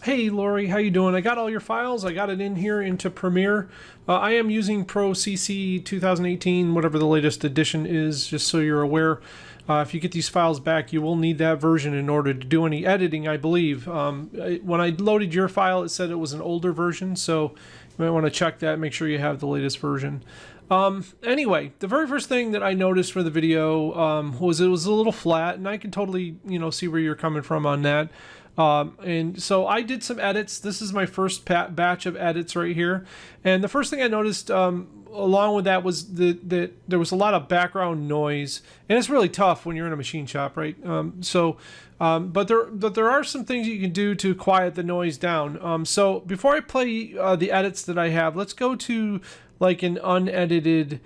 Hey Lori, how you doing? I got all your files. I got it in here into Premiere. I am using Pro CC 2018, whatever the latest edition is, just so you're aware. If you get these files back, you will need that version in order to do any editing, I believe. When I loaded your file, it said it was an older version, so you might want to check that, make sure you have the latest version. Anyway, the very first thing that I noticed for the video was it was a little flat, and I can totally, see where you're coming from on that. And so I did some edits. This is my first batch of edits right here. And the first thing I noticed along with that was that there was a lot of background noise, and it's really tough when you're in a machine shop, right? But there are some things you can do to quiet the noise down. So before I play the edits that I have, let's go to like an unedited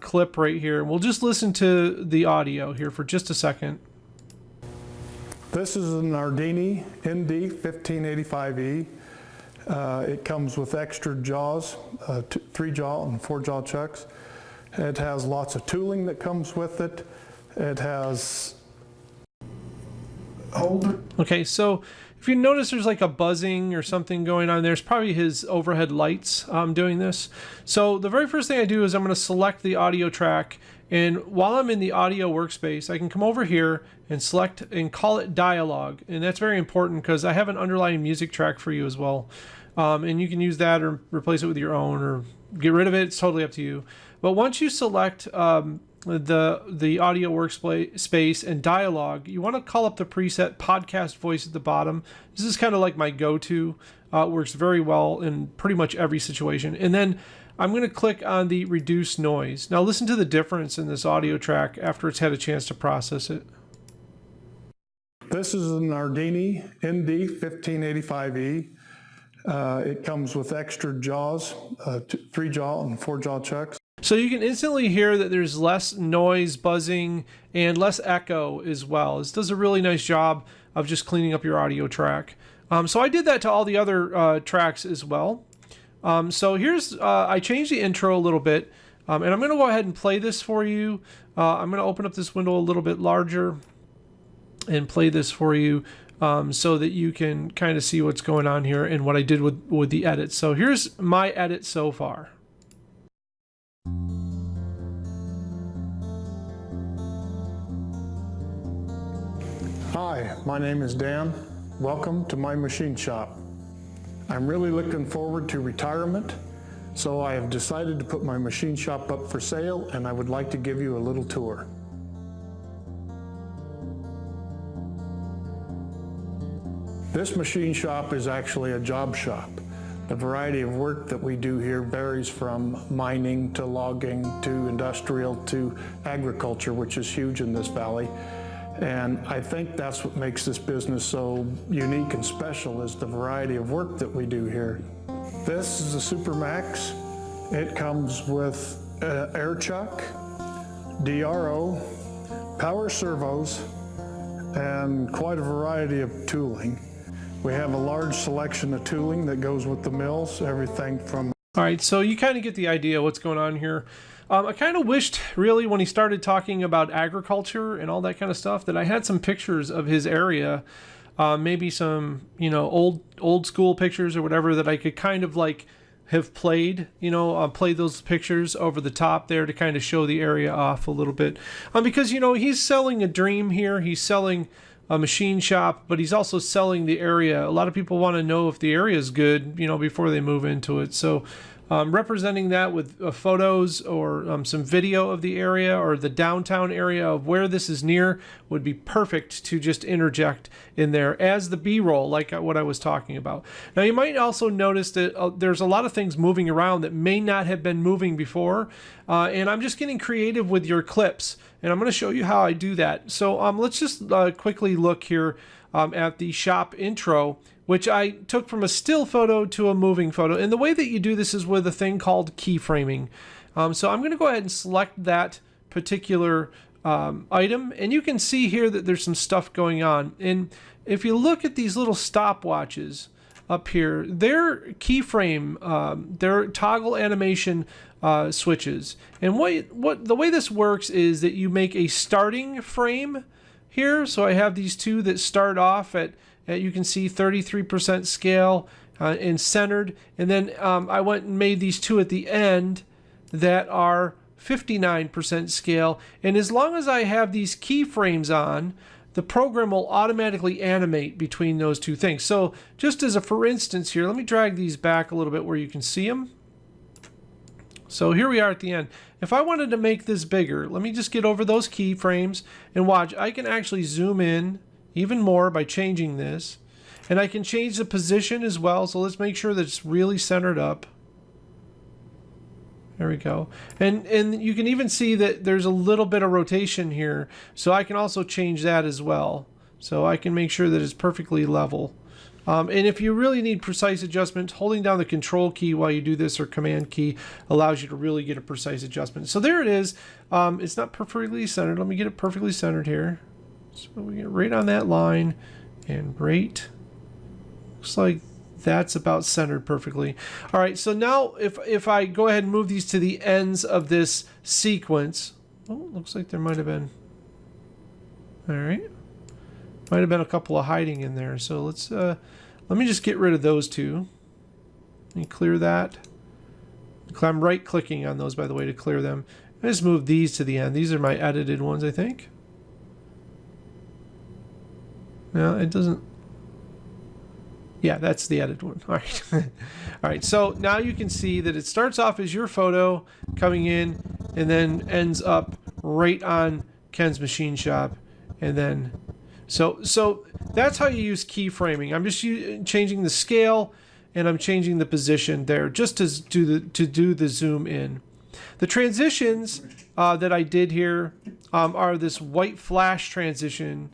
clip right here. We'll just listen to the audio here for just a second. This is an Nardini ND 1585E. It comes with extra jaws, 3-jaw and 4-jaw chucks. It has lots of tooling that comes with it. It has holder. Okay, so if you notice there's like a buzzing or something going on there, it's probably his overhead lights doing this. So the very first thing I do is I'm going to select the audio track, and while I'm in the audio workspace, I can come over here and select and call it dialogue. And that's very important because I have an underlying music track for you as well. And you can use that or replace it with your own or get rid of it. It's totally up to you. But once you select the audio workspace and dialogue, you want to call up the preset podcast voice at the bottom. This is kind of like my go-to. It works very well in pretty much every situation. And then I'm going to click on the reduce noise. Now listen to the difference in this audio track after it's had a chance to process it. This is an Nardini ND 1585E. It comes with extra jaws, 3-jaw and 4-jaw chucks. So you can instantly hear that there's less noise, buzzing, and less echo as well. This does a really nice job of just cleaning up your audio track. So I did that to all the other tracks as well. So here's, I changed the intro a little bit, and I'm going to go ahead and play this for you. I'm going to open up this window a little bit larger and play this for you so that you can kind of see what's going on here and what I did with the edit. So here's my edit so far. Hi, my name is Dan. Welcome to my machine shop. I'm really looking forward to retirement, so I have decided to put my machine shop up for sale, and I would like to give you a little tour. This machine shop is actually a job shop. The variety of work that we do here varies from mining to logging to industrial to agriculture, which is huge in this valley. And I think that's what makes this business so unique and special, is the variety of work that we do here. This is a Super Max. It comes with air chuck, DRO, power servos, and quite a variety of tooling. We have a large selection of tooling that goes with the mills, everything from... All right, so you kind of get the idea what's going on here. I kind of wished, really, when he started talking about agriculture and all that kind of stuff, that I had some pictures of his area, maybe some, old school pictures or whatever that I could kind of like have played, play those pictures over the top there to kind of show the area off a little bit. Because, he's selling a dream here. He's selling a machine shop, but he's also selling the area. A lot of people want to know if the area is good, before they move into it. So representing that with photos or some video of the area or the downtown area of where this is near would be perfect to just interject in there as the B-roll, like what I was talking about. Now you might also notice that there's a lot of things moving around that may not have been moving before, and I'm just getting creative with your clips, and I'm going to show you how I do that. So let's just quickly look here at the shop intro, which I took from a still photo to a moving photo. And the way that you do this is with a thing called keyframing. So I'm going to go ahead and select that particular item, and you can see here that there's some stuff going on. And if you look at these little stopwatches up here, they're keyframe, they're toggle animation switches. And what the way this works is that you make a starting frame here. So I have these two that start off at You can see 33% scale and centered. And then I went and made these two at the end that are 59% scale. And as long as I have these keyframes on, the program will automatically animate between those two things. So just as a for instance here, let me drag these back a little bit where you can see them. So here we are at the end. If I wanted to make this bigger, let me just get over those keyframes and watch. I can actually zoom in even more by changing this. And I can change the position as well. So let's make sure that it's really centered up. There we go. And you can even see that there's a little bit of rotation here. So I can also change that as well. So I can make sure that it's perfectly level. And if you really need precise adjustment, holding down the control key while you do this or command key allows you to really get a precise adjustment. So there it is. It's not perfectly centered. Let me get it perfectly centered here. So we get right on that line and right. Looks like that's about centered perfectly. All right, so now if I go ahead and move these to the ends of this sequence, oh, looks like there might have been, all right, might have been a couple of hiding in there. So let's let me just get rid of those two. Let me clear that. I'm right clicking on those, by the way, to clear them. I just move these to the end. These are my edited ones, I think. No, it doesn't. Yeah, that's the edited one. All right. All right. So now you can see that it starts off as your photo coming in and then ends up right on Ken's Machine Shop. And then, so that's how you use keyframing. I'm just changing the scale and I'm changing the position there just to do the zoom in. The transitions that I did here are this white flash transition.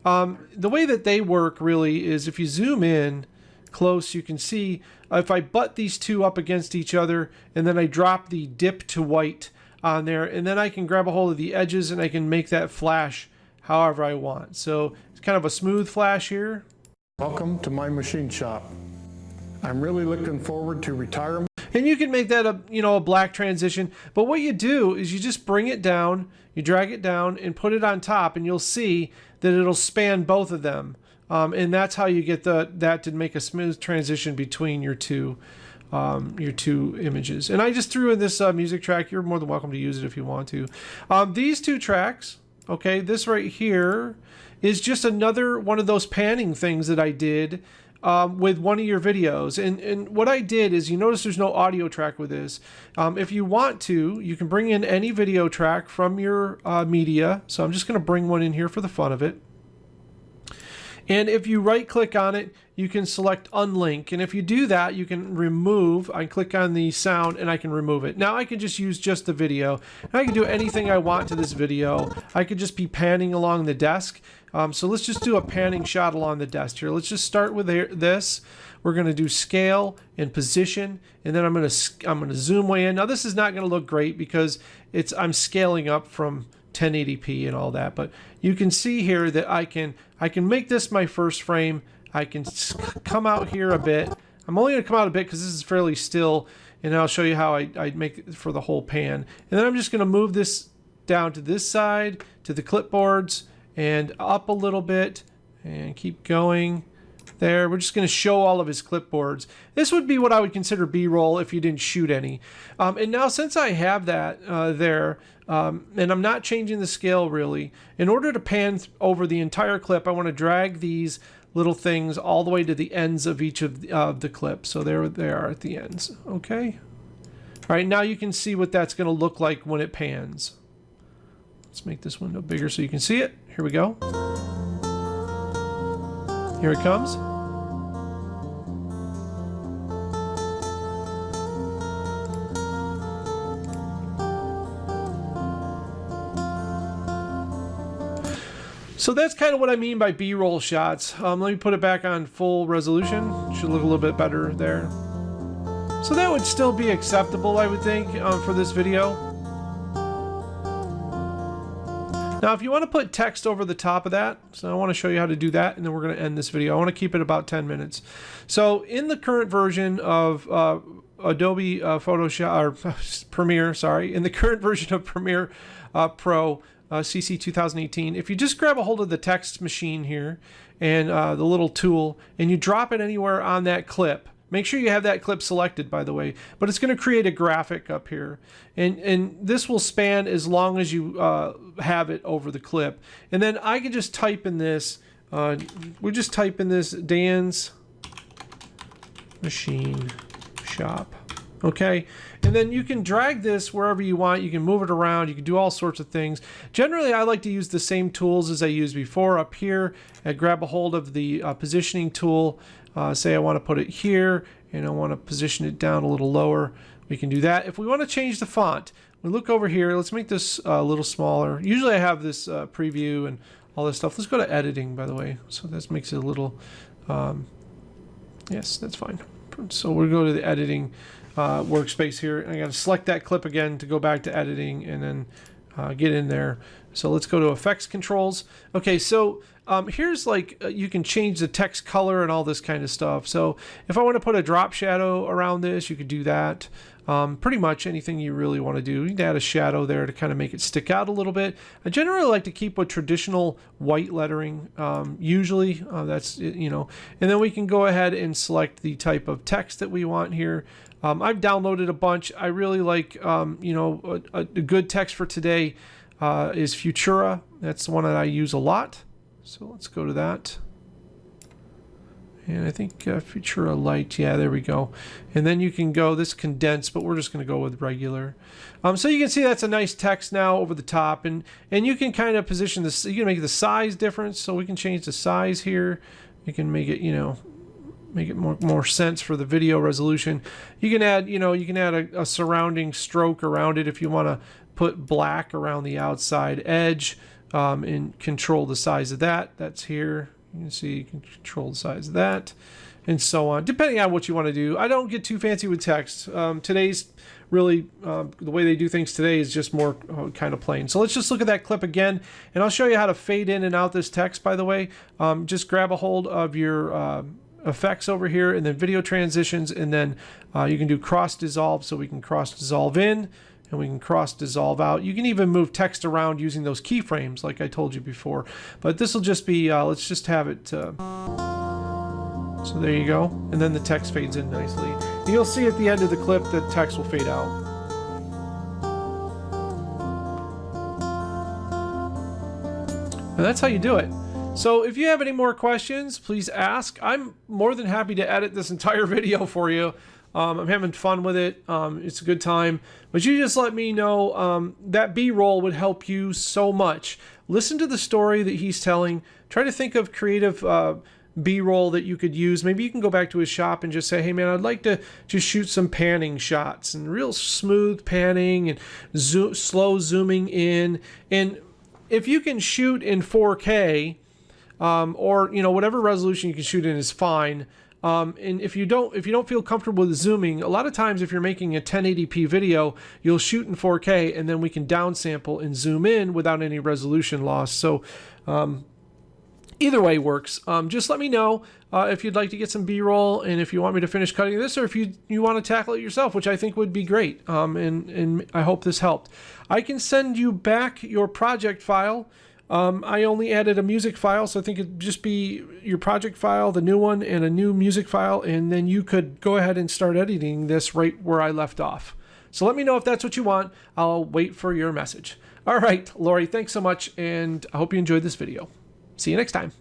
The way that they work really is if you zoom in close, you can see if I butt these two up against each other and then I drop the dip to white on there, and then I can grab a hold of the edges and I can make that flash however I want. So it's kind of a smooth flash here. Welcome to my machine shop. I'm really looking forward to retirement. And you can make that a black transition, but what you do is you just bring it down, you drag it down and put it on top, and you'll see that it'll span both of them. And that's how you get that to make a smooth transition between your two images. And I just threw in this music track. You're more than welcome to use it if you want to. These two tracks, okay, this right here is just another one of those panning things that I did with one of your videos. And what I did is, you notice there's no audio track with this. If you want to, you can bring in any video track from your media. So I'm just going to bring one in here for the fun of it. And if you right click on it, you can select unlink. And if you do that, you can remove. I click on the sound and I can remove it. Now I can just use just the video. And I can do anything I want to this video. I could just be panning along the desk. So let's just do a panning shot along the desk here. Let's just start with this. We're going to do scale and position, and then I'm going to zoom way in. Now this is not going to look great because I'm scaling up from 1080p and all that, but you can see here that I can make this my first frame. I can come out here a bit. I'm only going to come out a bit because this is fairly still, and I'll show you how I make it for the whole pan. And then I'm just going to move this down to this side, to the clipboards, and up a little bit, and keep going. There, we're just going to show all of his clipboards. This would be what I would consider B-roll if you didn't shoot any. And now since I have that there, and I'm not changing the scale really, in order to pan over the entire clip, I want to drag these little things all the way to the ends of each of the clips. So there they are at the ends. Okay. All right, now you can see what that's going to look like when it pans. Let's make this window bigger so you can see it. Here we go. Here it comes. So that's kind of what I mean by B-roll shots. Let me put it back on full resolution. Should look a little bit better there. So that would still be acceptable, I would think, for this video. Now, if you want to put text over the top of that, so I want to show you how to do that, and then we're going to end this video. I want to keep it about 10 minutes. So in the current version of Adobe Photoshop, or Premiere, sorry, in the current version of Premiere Pro, CC 2018. If you just grab a hold of the text machine here and the little tool and you drop it anywhere on that clip, make sure you have that clip selected, by the way, but it's going to create a graphic up here. And this will span as long as you have it over the clip. And then I can just type in this, we just type in this Dan's Machine Shop. Okay, and then you can drag this wherever you want. You can move it around. You can do all sorts of things. Generally, I like to use the same tools as I used before. Up here, I grab a hold of the positioning tool. Say I want to put it here, and I want to position it down a little lower. We can do that. If we want to change the font, we look over here. Let's make this a little smaller. Usually I have this preview and all this stuff. Let's go to editing, by the way. So this makes it a little, yes, that's fine. So we'll go to the editing workspace here, and I got to select that clip again to go back to editing and then get in there. So let's go to effects controls. Okay, so here's like you can change the text color and all this kind of stuff. So if I want to put a drop shadow around this, you could do that. Pretty much anything you really want to do. You can add a shadow there to kind of make it stick out a little bit. I generally like to keep with traditional white lettering. Usually that's, you know, and then we can go ahead and select the type of text that we want here. I've downloaded a bunch. I really like, you know, a good text for today is Futura. That's the one that I use a lot. So let's go to that. And I think Futura Light, yeah, there we go. And then you can go, this condensed, but we're just going to go with regular. So you can see that's a nice text now over the top. And you can kind of position this, you can make the size difference. So we can change the size here. You can make it, you know, make it more sense for the video resolution. You can add, you know, you can add a surrounding stroke around it if you want to put black around the outside edge and control the size of that. That's here. You can see you can control the size of that and so on, depending on what you want to do. I don't get too fancy with text. Today's really, the way they do things today is just more kind of plain. So let's just look at that clip again, and I'll show you how to fade in and out this text, by the way. Just grab a hold of your effects over here and then video transitions, and then you can do cross dissolve, so we can cross dissolve in and we can cross dissolve out. You can even move text around using those keyframes like I told you before, but this will just be let's just have it so there you go, and then the text fades in nicely. And you'll see at the end of the clip that text will fade out. And that's how you do it. So if you have any more questions, please ask. I'm more than happy to edit this entire video for you. I'm having fun with it. It's a good time. But you just let me know. That B-roll would help you so much. Listen to the story that he's telling. Try to think of creative B-roll that you could use. Maybe you can go back to his shop and just say, hey man, I'd like to just shoot some panning shots and real smooth panning and slow zooming in. And if you can shoot in 4K, or you know, whatever resolution you can shoot in is fine. And if you don't feel comfortable with zooming, a lot of times if you're making a 1080p video, you'll shoot in 4K and then we can downsample and zoom in without any resolution loss. So either way works. Just let me know if you'd like to get some B-roll, and if you want me to finish cutting this, or if you want to tackle it yourself, which I think would be great. And I hope this helped. I can send you back your project file. I only added a music file, so I think it'd just be your project file, the new one, and a new music file, and then you could go ahead and start editing this right where I left off. So let me know if that's what you want. I'll wait for your message. All right, Lori, thanks so much, and I hope you enjoyed this video. See you next time.